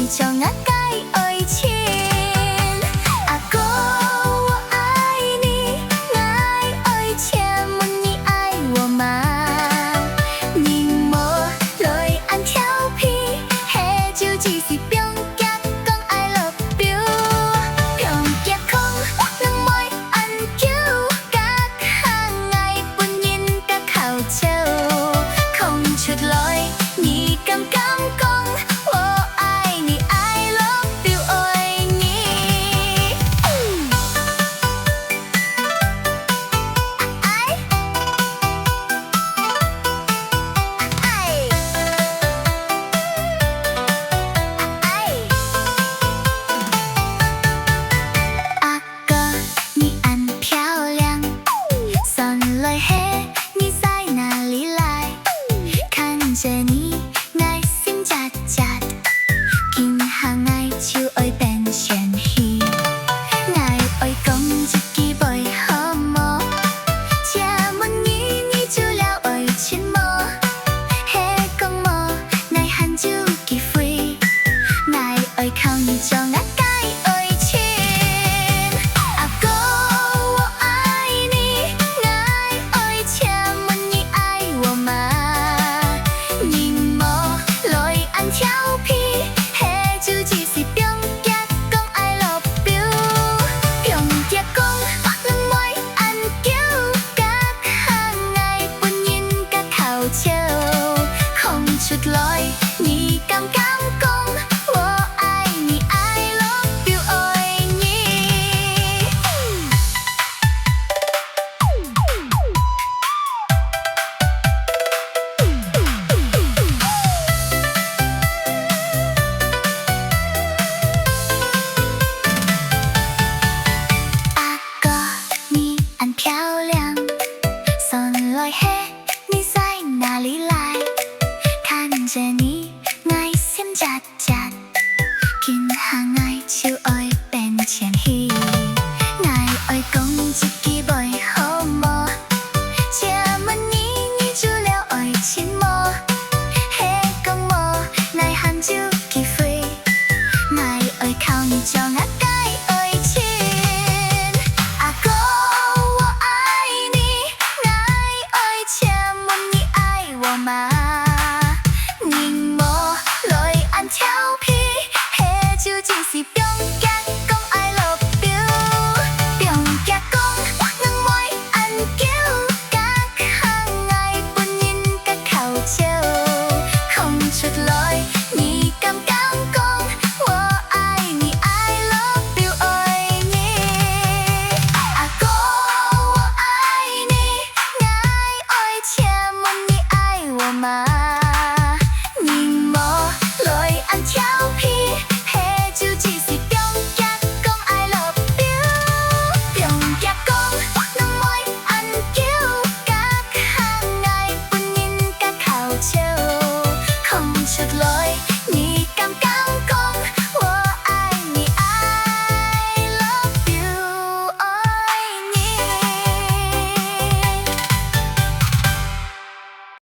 将我该爱情。阿哥，我爱你，爱爱且问你爱我吗？你莫来按调皮，迄就只是表格讲 I love you。表格讲能袂按叫，甲行爱本人甲口笑，空出来你敢敢讲？ 着你，爱心夹夹，今行爱手爱变仙鱼，爱爱讲一句袂好么？请问你除了爱情么？迄讲么？爱含酒几杯，爱爱靠你将我该爱情。阿哥，我爱你，爱爱且问你爱我吗？ 调皮，迄就只是表格讲 I love you。表格讲能袂按叫，甲行爱本人甲口笑，空出来你敢敢讲？我爱你 I love you， 爱你。你在哪里来？看着你，爱心夹夹，今行爱手爱变仙鱼，爱爱讲一句袂好么？请问你除了爱情么？迄讲么？爱含酒几杯，爱爱靠你将我该爱情。 你莫来按调皮，迄就只是表格讲 I love you。表格讲能袂按叫，甲行爱本人甲口笑，空出来。